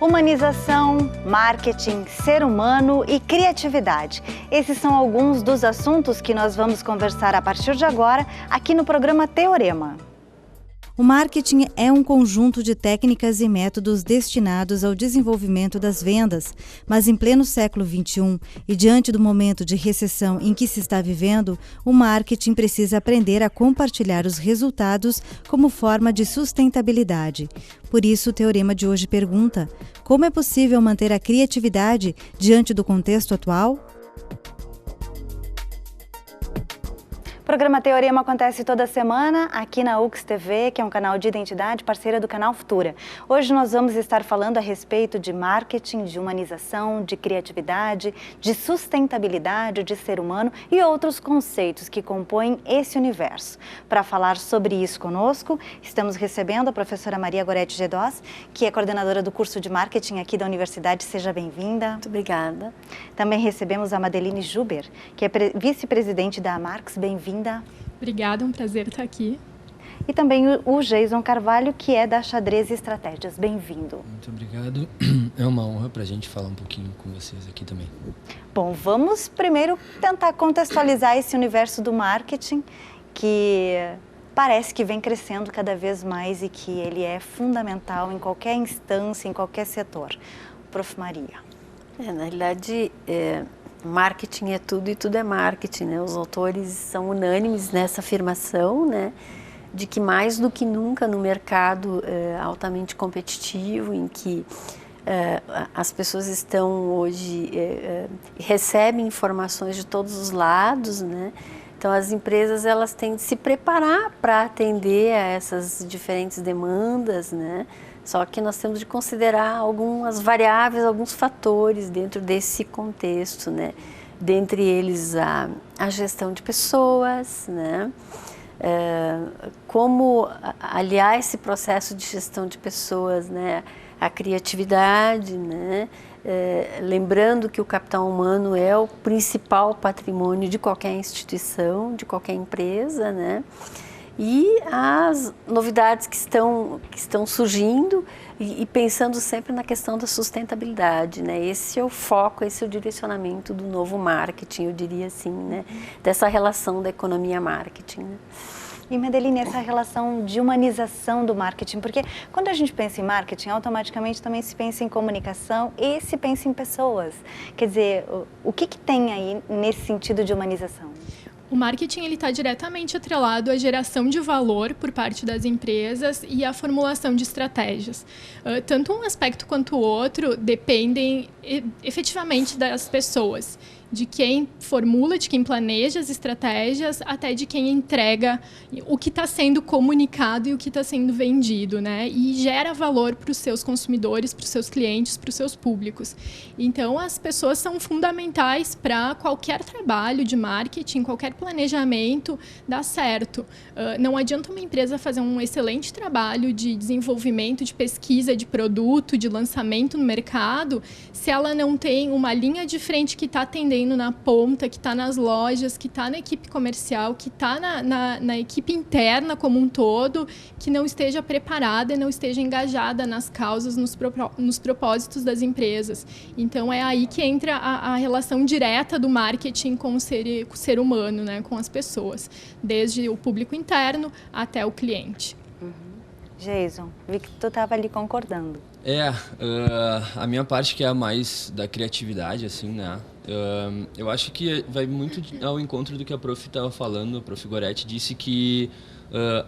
Humanização, marketing, ser humano e criatividade. Esses são alguns dos assuntos que nós vamos conversar a partir de agora aqui no programa Teorema. O marketing é um conjunto de técnicas e métodos destinados ao desenvolvimento das vendas, mas em pleno século XXI e diante do momento de recessão em que se está vivendo, o marketing precisa aprender a compartilhar os resultados como forma de sustentabilidade. Por isso, o Teorema de hoje pergunta: como é possível manter a criatividade diante do contexto atual? O programa Teorema acontece toda semana aqui na UX TV, que é um canal de identidade parceira do canal Futura. Hoje nós vamos estar falando a respeito de marketing, de humanização, de criatividade, de sustentabilidade, de ser humano e outros conceitos que compõem esse universo. Para falar sobre isso conosco, estamos recebendo a professora Maria Goretti Gedós, que é coordenadora do curso de marketing aqui da universidade. Seja bem-vinda. Muito obrigada. Também recebemos a Madeline Juber, que é vice-presidente da Marx. Bem-vinda. Obrigada, é um prazer estar aqui. E também o Jason Carvalho, que é da Xadrez Estratégias. Bem-vindo. Muito obrigado. É uma honra para a gente falar um pouquinho com vocês aqui também. Bom, vamos primeiro tentar contextualizar esse universo do marketing, que parece que vem crescendo cada vez mais e que ele é fundamental em qualquer instância, em qualquer setor. Prof. Maria. Na realidade, marketing é tudo e tudo é marketing, né? Os autores são unânimes nessa afirmação, né? De que mais do que nunca no mercado altamente competitivo, em que as pessoas estão hoje, recebem informações de todos os lados, né? Então as empresas elas têm de se preparar para atender a essas diferentes demandas, né? Só que nós temos de considerar algumas variáveis, alguns fatores dentro desse contexto, né? Dentre eles a gestão de pessoas, né? Como aliar esse processo de gestão de pessoas, né? A criatividade, né? Lembrando que o capital humano é o principal patrimônio de qualquer instituição, de qualquer empresa, né? E as novidades que estão surgindo e pensando sempre na questão da sustentabilidade, né? Esse é o foco, esse é o direcionamento do novo marketing, eu diria assim, né? Dessa relação da economia-marketing, né? E, Madeline, essa relação de humanização do marketing, porque quando a gente pensa em marketing, automaticamente também se pensa em comunicação e se pensa em pessoas. Quer dizer, o que tem aí nesse sentido de humanização? O marketing está diretamente atrelado à geração de valor por parte das empresas e à formulação de estratégias. Tanto um aspecto quanto o outro dependem efetivamente das pessoas, de quem formula, de quem planeja as estratégias, até de quem entrega o que está sendo comunicado e o que está sendo vendido, né? E gera valor para os seus consumidores, para os seus clientes, para os seus públicos. Então, as pessoas são fundamentais para qualquer trabalho de marketing, qualquer planejamento dar certo. Não adianta uma empresa fazer um excelente trabalho de desenvolvimento, de pesquisa, de produto, de lançamento no mercado, se ela não tem uma linha de frente que está atendendo na ponta, que está nas lojas, que está na equipe comercial, que está na equipe interna como um todo, que não esteja preparada e não esteja engajada nas causas, nos propósitos das empresas. Então, é aí que entra a relação direta do marketing com o ser humano, né, com as pessoas, desde o público interno até o cliente. Jason, vi que tu estava ali concordando. A minha parte que é a mais da criatividade, assim, né? Eu acho que vai muito ao encontro do que a prof estava falando. A prof. Goretti disse que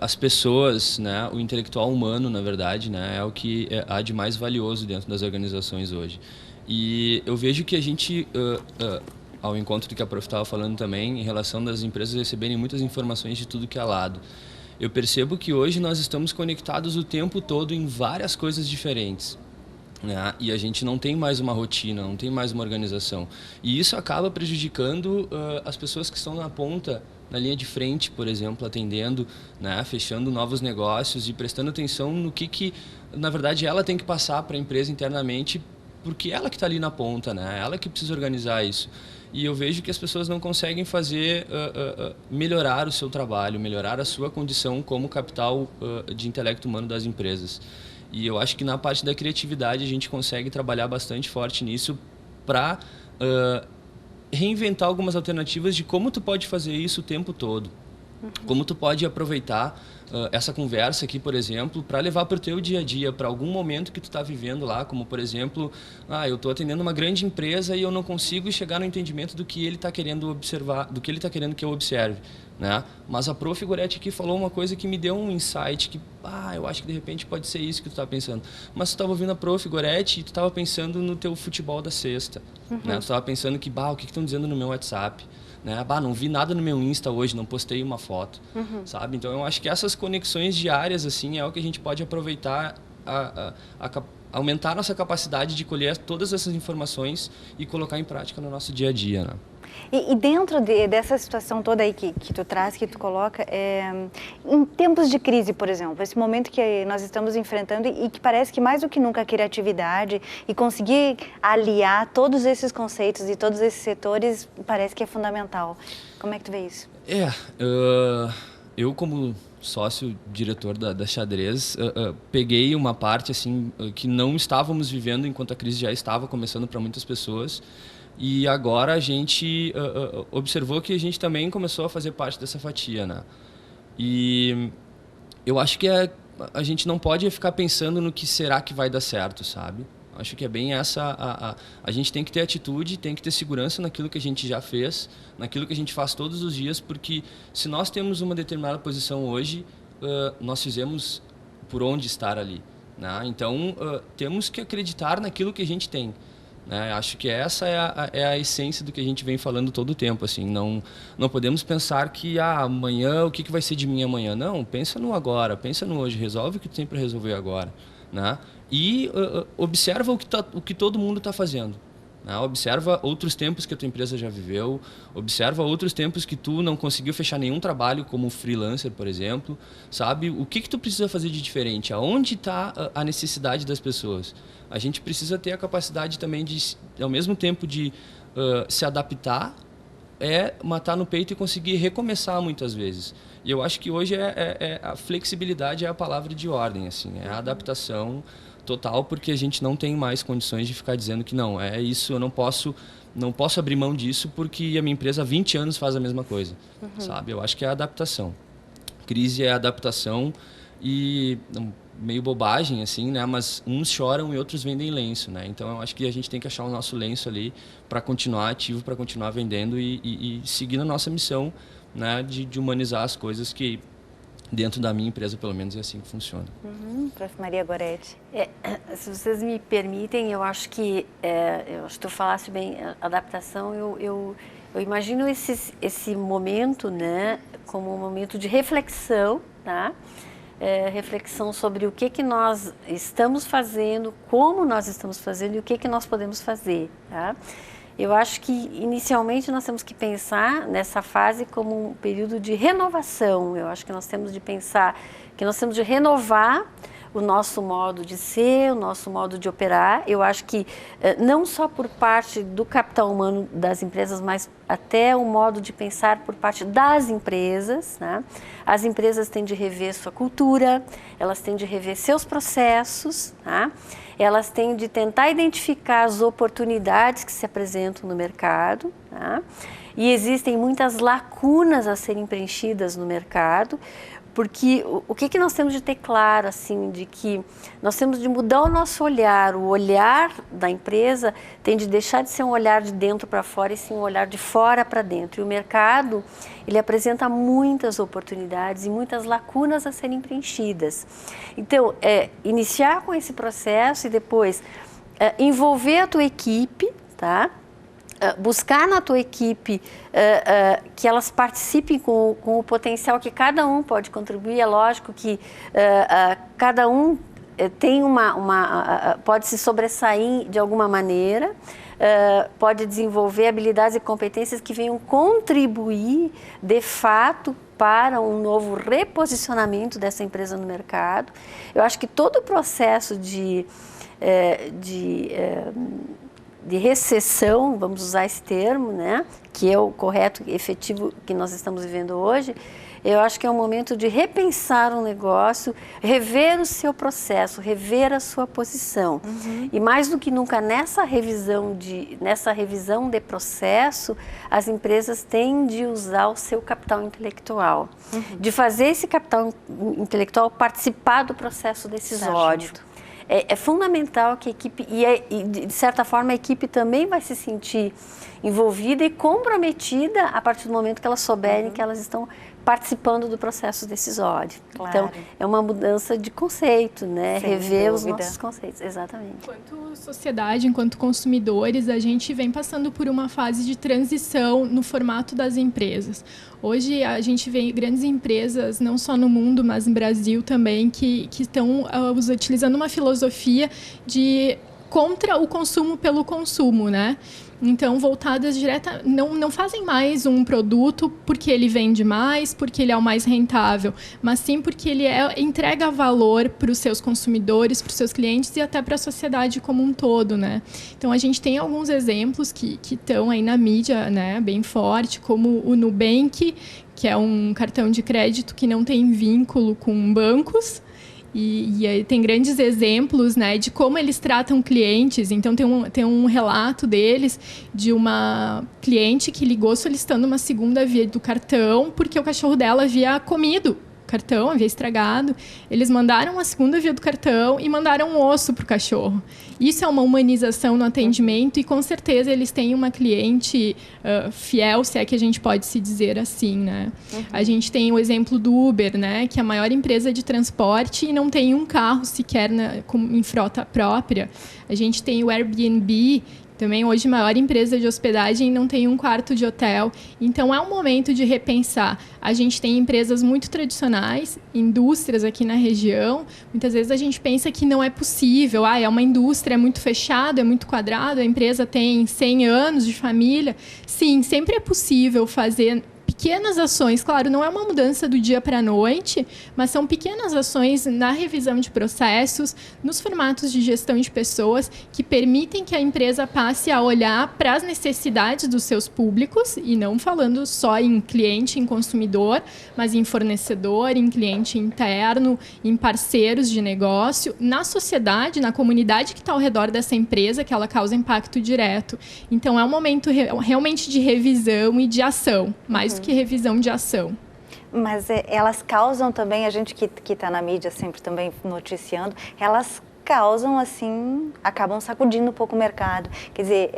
as pessoas, né, o intelectual humano, na verdade, né, é o que há de mais valioso dentro das organizações hoje. E eu vejo que a gente, ao encontro do que a prof estava falando também, em relação das empresas receberem muitas informações de tudo que é lado. Eu percebo que hoje nós estamos conectados o tempo todo em várias coisas diferentes, né? E a gente não tem mais uma rotina, não tem mais uma organização. E isso acaba prejudicando as pessoas que estão na ponta, na linha de frente, por exemplo, atendendo, né? Fechando novos negócios e prestando atenção no que na verdade, ela tem que passar para a empresa internamente, porque ela que está ali na ponta, né? Ela que precisa organizar isso. E eu vejo que as pessoas não conseguem fazer, melhorar o seu trabalho, melhorar a sua condição como capital de intelecto humano das empresas. E eu acho que na parte da criatividade a gente consegue trabalhar bastante forte nisso para reinventar algumas alternativas de como tu pode fazer isso o tempo todo. Como tu pode aproveitar essa conversa aqui, por exemplo, para levar para o teu dia a dia, para algum momento que tu está vivendo lá, como por exemplo, eu estou atendendo uma grande empresa e eu não consigo chegar no entendimento do que ele está querendo observar, do que ele está querendo que eu observe, né? Mas a Prof. Goretti aqui falou uma coisa que me deu um insight, que eu acho que de repente pode ser isso que tu está pensando. Mas tu estava ouvindo a Prof. Goretti e tu estava pensando no teu futebol da sexta, né? Tu estava pensando que, o que estão dizendo no meu WhatsApp? Né? Não vi nada no meu Insta hoje, não postei uma foto, sabe? Então eu acho que essas conexões diárias assim é o que a gente pode aproveitar, aumentar nossa capacidade de colher todas essas informações e colocar em prática no nosso dia a dia, né? E dentro dessa situação toda aí que tu traz, que tu coloca, em tempos de crise, por exemplo, esse momento que nós estamos enfrentando e que parece que mais do que nunca a criatividade e conseguir aliar todos esses conceitos e todos esses setores parece que é fundamental. Como é que tu vê isso? Eu como sócio-diretor da Xadrez, peguei uma parte assim que não estávamos vivendo enquanto a crise já estava começando para muitas pessoas. E agora a gente observou que a gente também começou a fazer parte dessa fatia, né? E eu acho que a gente não pode ficar pensando no que será que vai dar certo, sabe? Acho que é bem essa... A gente tem que ter atitude, tem que ter segurança naquilo que a gente já fez, naquilo que a gente faz todos os dias, porque se nós temos uma determinada posição hoje, nós fizemos por onde estar ali, né? Então, temos que acreditar naquilo que a gente tem. Acho que essa é a essência do que a gente vem falando todo o tempo. Assim, não podemos pensar que amanhã, o que vai ser de mim amanhã? Não, pensa no agora, pensa no hoje, resolve o que tu tem para resolver agora. Né? E observa o que todo mundo está fazendo. Né? Observa outros tempos que a tua empresa já viveu, observa outros tempos que tu não conseguiu fechar nenhum trabalho como freelancer, por exemplo. Sabe? O que tu precisa fazer de diferente? Aonde está a necessidade das pessoas? A gente precisa ter a capacidade também de, ao mesmo tempo de se adaptar, matar no peito e conseguir recomeçar muitas vezes. E eu acho que hoje a flexibilidade é a palavra de ordem, assim, é a adaptação total, porque a gente não tem mais condições de ficar dizendo que não, é isso, eu não posso abrir mão disso porque a minha empresa há 20 anos faz a mesma coisa, sabe? Eu acho que é a adaptação. Crise é a adaptação e... meio bobagem, assim, né? Mas uns choram e outros vendem lenço, né? Então, eu acho que a gente tem que achar o nosso lenço ali para continuar ativo, para continuar vendendo e seguir na nossa missão, né? De humanizar as coisas que, dentro da minha empresa, pelo menos, é assim que funciona. Prof. Maria Goretti. Se vocês me permitem, eu acho que tu falaste bem, adaptação, eu imagino esse momento, né? Como um momento de reflexão, tá? Reflexão sobre o que nós estamos fazendo, como nós estamos fazendo e o que nós podemos fazer. Tá? Eu acho que, inicialmente, nós temos que pensar nessa fase como um período de renovação. Eu acho que nós temos de pensar que nós temos de renovar o nosso modo de ser, o nosso modo de operar. Eu acho que não só por parte do capital humano das empresas, mas até o modo de pensar por parte das empresas. Né? As empresas têm de rever sua cultura, elas têm de rever seus processos, tá? Elas têm de tentar identificar as oportunidades que se apresentam no mercado. Tá? E existem muitas lacunas a serem preenchidas no mercado, porque o que nós temos de ter claro, assim, de que nós temos de mudar o nosso olhar. O olhar da empresa tem de deixar de ser um olhar de dentro para fora e sim um olhar de fora para dentro. E o mercado, ele apresenta muitas oportunidades e muitas lacunas a serem preenchidas. Então, iniciar com esse processo e depois envolver a tua equipe, tá? Buscar na tua equipe que elas participem com o potencial que cada um pode contribuir. É lógico que cada um tem pode se sobressair de alguma maneira, pode desenvolver habilidades e competências que venham contribuir, de fato, para um novo reposicionamento dessa empresa no mercado. Eu acho que todo o processo de recessão, vamos usar esse termo, né, que é o correto, efetivo que nós estamos vivendo hoje, eu acho que é um momento de repensar um negócio, rever o seu processo, rever a sua posição. E mais do que nunca, nessa revisão de processo, as empresas têm de usar o seu capital intelectual, de fazer esse capital intelectual participar do processo decisório. É fundamental que a equipe, e de certa forma a equipe também vai se sentir envolvida e comprometida a partir do momento que elas souberem que elas estão participando do processo decisório. Claro. Então, é uma mudança de conceito, né? Sem Rever os dúvida. nossos conceitos, exatamente. Enquanto sociedade, enquanto consumidores, a gente vem passando por uma fase de transição no formato das empresas. Hoje, a gente vê grandes empresas, não só no mundo, mas no Brasil também, que estão utilizando uma filosofia de contra o consumo pelo consumo, né? Então, voltadas não fazem mais um produto porque ele vende mais, porque ele é o mais rentável, mas sim porque ele entrega valor para os seus consumidores, para os seus clientes e até para a sociedade como um todo, né? Então, a gente tem alguns exemplos que estão aí na mídia, né, bem forte, como o Nubank, que é um cartão de crédito que não tem vínculo com bancos. E aí tem grandes exemplos, né, de como eles tratam clientes. Então, tem um relato deles de uma cliente que ligou solicitando uma segunda via do cartão porque o cachorro dela havia comido o cartão, havia estragado. Eles mandaram a segunda via do cartão e mandaram um osso para o cachorro. Isso é uma humanização no atendimento e, com certeza, eles têm uma cliente fiel, se é que a gente pode se dizer assim, né? A gente tem o exemplo do Uber, né, que é a maior empresa de transporte e não tem um carro sequer em frota própria. A gente tem o Airbnb, também hoje maior empresa de hospedagem, não tem um quarto de hotel. Então, é um momento de repensar. A gente tem empresas muito tradicionais, indústrias aqui na região. Muitas vezes a gente pensa que não é possível. É uma indústria, é muito fechado, é muito quadrado, a empresa tem 100 anos de família. Sim, sempre é possível fazer pequenas ações. Claro, não é uma mudança do dia para a noite, mas são pequenas ações na revisão de processos, nos formatos de gestão de pessoas, que permitem que a empresa passe a olhar para as necessidades dos seus públicos, e não falando só em cliente, em consumidor, mas em fornecedor, em cliente interno, em parceiros de negócio, na sociedade, na comunidade que está ao redor dessa empresa, que ela causa impacto direto. Então, é um momento realmente de revisão e de ação, mais do que revisão de ação. Mas elas causam também, a gente que está na mídia sempre também noticiando, elas causam, assim, acabam sacudindo um pouco o mercado. Quer dizer,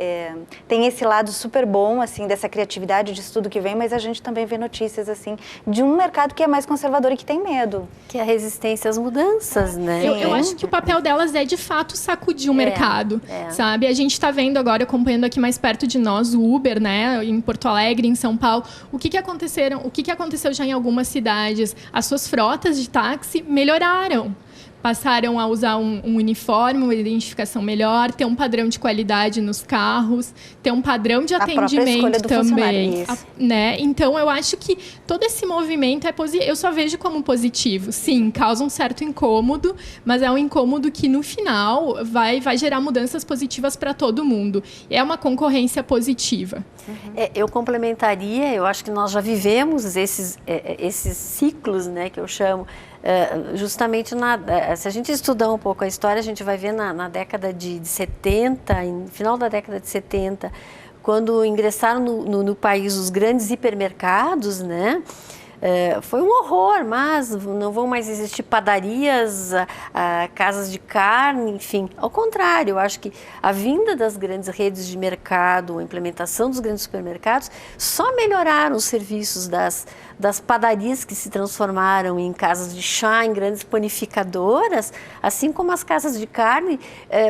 tem esse lado super bom, assim, dessa criatividade, disso tudo que vem, mas a gente também vê notícias, assim, de um mercado que é mais conservador e que tem medo. Que é a resistência às mudanças, né? Eu acho que o papel delas é, de fato, sacudir o mercado, sabe? A gente está vendo agora, acompanhando aqui mais perto de nós, o Uber, né? Em Porto Alegre, em São Paulo. O que aconteceu já em algumas cidades? As suas frotas de táxi melhoraram. Passaram a usar um uniforme, uma identificação melhor, ter um padrão de qualidade nos carros, ter um padrão de atendimento também, né? Então, eu acho que todo esse movimento eu só vejo como positivo. Sim, causa um certo incômodo, mas é um incômodo que, no final, vai gerar mudanças positivas para todo mundo. É uma concorrência positiva. Eu complementaria, eu acho que nós já vivemos esses ciclos, né, que eu chamo, justamente se a gente estudar um pouco a história, a gente vai ver na década de 70, no final da década de 70, quando ingressaram no país os grandes hipermercados, né? Foi um horror, mas não vão mais existir padarias, casas de carne, enfim. Ao contrário, eu acho que a vinda das grandes redes de mercado, a implementação dos grandes supermercados, só melhoraram os serviços das padarias, que se transformaram em casas de chá, em grandes panificadoras, assim como as casas de carne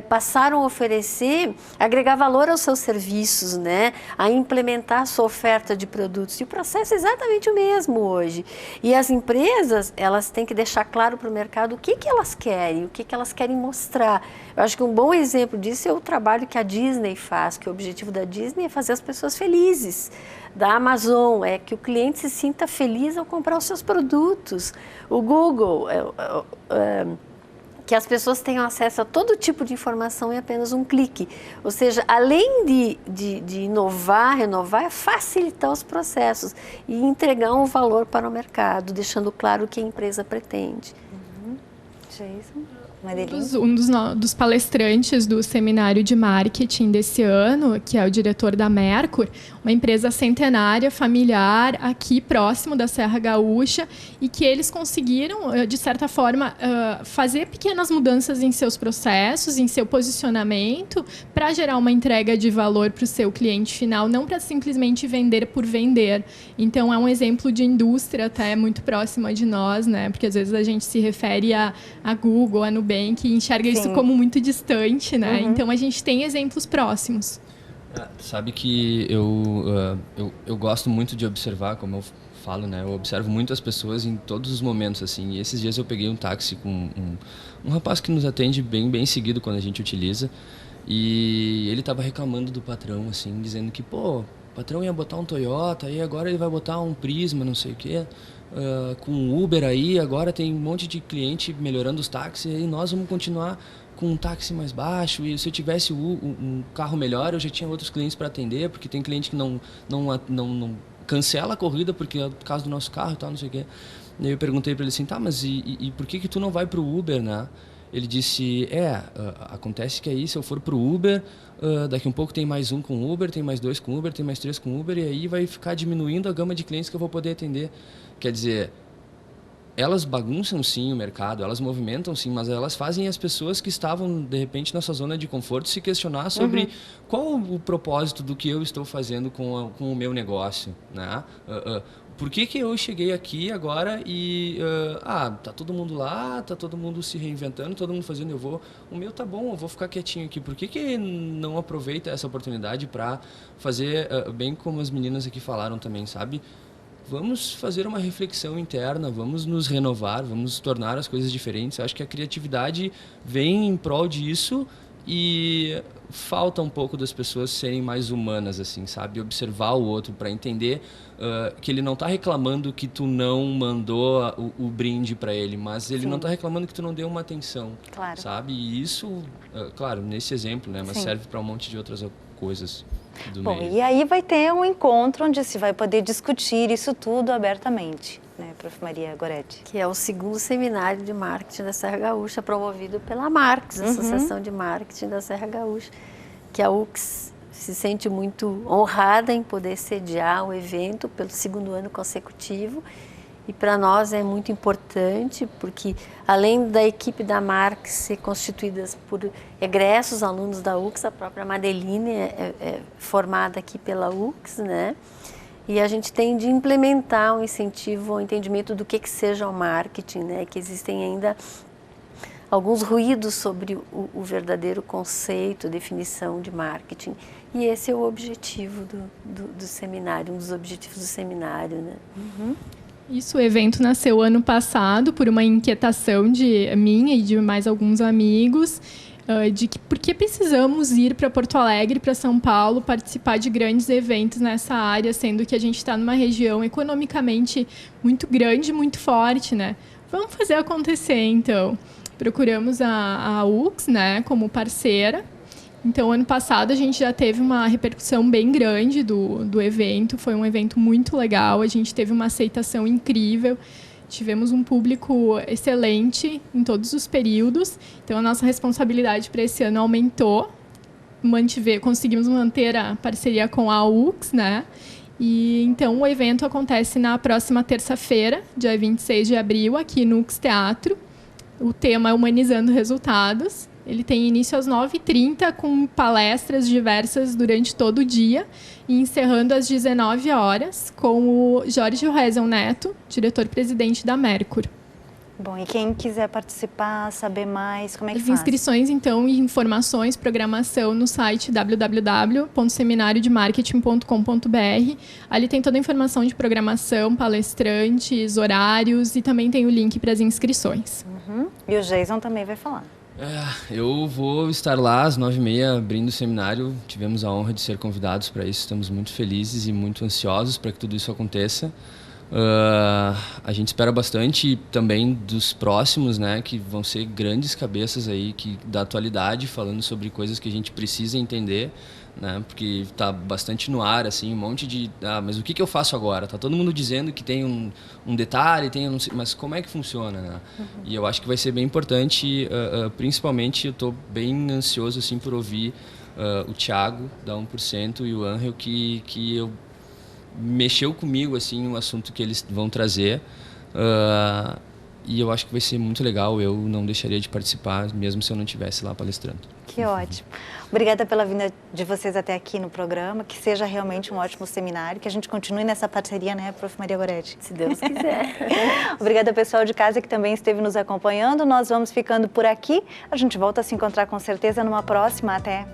passaram a agregar valor aos seus serviços, né? A implementar a sua oferta de produtos. E o processo é exatamente o mesmo hoje. E as empresas, elas têm que deixar claro para o mercado o que elas querem, o que elas querem mostrar. Eu acho que um bom exemplo disso é o trabalho que a Disney faz, que o objetivo da Disney é fazer as pessoas felizes. Da Amazon é que o cliente se sinta feliz ao comprar os seus produtos. O Google, que as pessoas tenham acesso a todo tipo de informação em apenas um clique. Ou seja, além de inovar, renovar, é facilitar os processos e entregar um valor para o mercado, deixando claro o que a empresa pretende. Jason? Dos palestrantes do seminário de marketing desse ano, que é o diretor da Mercur, uma empresa centenária, familiar, aqui próximo da Serra Gaúcha, e que eles conseguiram, de certa forma, fazer pequenas mudanças em seus processos, em seu posicionamento, para gerar uma entrega de valor para o seu cliente final, não para simplesmente vender por vender. Então, é um exemplo de indústria até muito próxima de nós, né? Porque às vezes a gente se refere a Google, a Nubank, que enxerga isso como muito distante, né? Então, a gente tem exemplos próximos. Sabe que eu gosto muito de observar, como eu falo, né? Eu observo muito as pessoas em todos os momentos, assim. E esses dias eu peguei um táxi com um rapaz que nos atende bem seguido quando a gente utiliza. E ele estava reclamando do patrão, assim, dizendo que, pô, o patrão ia botar um Toyota, aí agora ele vai botar um Prisma, não sei o quê. Com Uber aí, agora tem um monte de cliente melhorando os táxis, e nós vamos continuar com um táxi mais baixo, e se eu tivesse um carro melhor, eu já tinha outros clientes para atender, porque tem cliente que não cancela a corrida porque é por causa do nosso carro e tal, não sei o quê. E aí eu perguntei para ele assim, tá, mas e por que tu não vai pro Uber, né? Ele disse, acontece que aí se eu for pro Uber, daqui um pouco tem mais um com Uber, tem mais dois com Uber, tem mais três com Uber, e aí vai ficar diminuindo a gama de clientes que eu vou poder atender. Quer dizer, elas bagunçam sim o mercado, elas movimentam sim, mas elas fazem as pessoas que estavam, de repente, nessa zona de conforto se questionar sobre qual o propósito do que eu estou fazendo com o meu negócio, né? Por que eu cheguei aqui agora e tá todo mundo lá, tá todo mundo se reinventando, todo mundo fazendo, o meu tá bom, eu vou ficar quietinho aqui. Por que não aproveita essa oportunidade para fazer, bem como as meninas aqui falaram também, sabe? Vamos fazer uma reflexão interna, vamos nos renovar, vamos tornar as coisas diferentes. Eu acho que a criatividade vem em prol disso e falta um pouco das pessoas serem mais humanas, assim, sabe? Observar o outro para entender que ele não está reclamando que tu não mandou o brinde para ele, mas ele não está reclamando que tu não deu uma atenção, sabe? E isso, claro, nesse exemplo, né? Mas serve para um monte de outras coisas. Bom, e aí vai ter um encontro onde se vai poder discutir isso tudo abertamente, né, Prof. Maria Goretti? Que é o segundo seminário de marketing da Serra Gaúcha, promovido pela Marques, Associação de Marketing da Serra Gaúcha, que a UX se sente muito honrada em poder sediar o evento pelo segundo ano consecutivo. E para nós é muito importante, porque além da equipe da Marques ser constituída por egressos alunos da UX, a própria Madeline é formada aqui pela UX, né? E a gente tem de implementar um incentivo ao entendimento do que seja o marketing, né? Que existem ainda alguns ruídos sobre o verdadeiro conceito, definição de marketing. E esse é o objetivo do seminário, um dos objetivos do seminário, né? Isso, o evento nasceu ano passado por uma inquietação minha e de mais alguns amigos, de que por que precisamos ir para Porto Alegre, para São Paulo, participar de grandes eventos nessa área, sendo que a gente está numa região economicamente muito grande, muito forte, né? Vamos fazer acontecer, então. Procuramos a UX, né, como parceira. Então, ano passado, a gente já teve uma repercussão bem grande do evento. Foi um evento muito legal. A gente teve uma aceitação incrível. Tivemos um público excelente em todos os períodos. Então, a nossa responsabilidade para esse ano aumentou. Conseguimos manter a parceria com a UX, né? E, então, o evento acontece na próxima terça-feira, dia 26 de abril, aqui no UX Teatro. O tema é Humanizando Resultados. Ele tem início às 9h30, com palestras diversas durante todo o dia, e encerrando às 19 horas, com o Jorge Rezel Neto, diretor-presidente da Mercur. Bom, e quem quiser participar, saber mais, como é que faz? As inscrições, então, e informações, programação no site www.seminariodemarketing.com.br. Ali tem toda a informação de programação, palestrantes, horários, e também tem o link para as inscrições. E o Jason também vai falar. Eu vou estar lá às 9h30 abrindo o seminário. Tivemos a honra de ser convidados para isso. Estamos muito felizes e muito ansiosos para que tudo isso aconteça. A gente espera bastante também dos próximos, né, que vão ser grandes cabeças aí da atualidade, falando sobre coisas que a gente precisa entender, né, porque está bastante no ar, assim, um monte de... mas o que eu faço agora? Tá todo mundo dizendo que tem um detalhe, mas como é que funciona, né? E eu acho que vai ser bem importante, principalmente eu estou bem ansioso, assim, por ouvir o Thiago, da 1%, e o Angel, que eu mexeu comigo, assim, um assunto que eles vão trazer, e eu acho que vai ser muito legal. Eu não deixaria de participar, mesmo se eu não estivesse lá palestrando. Que ótimo. Obrigada pela vinda de vocês até aqui no programa, que seja realmente um ótimo seminário, que a gente continue nessa parceria, né, Prof. Maria Goretti? Se Deus quiser. Obrigada, pessoal de casa que também esteve nos acompanhando. Nós vamos ficando por aqui. A gente volta a se encontrar com certeza numa próxima. Até!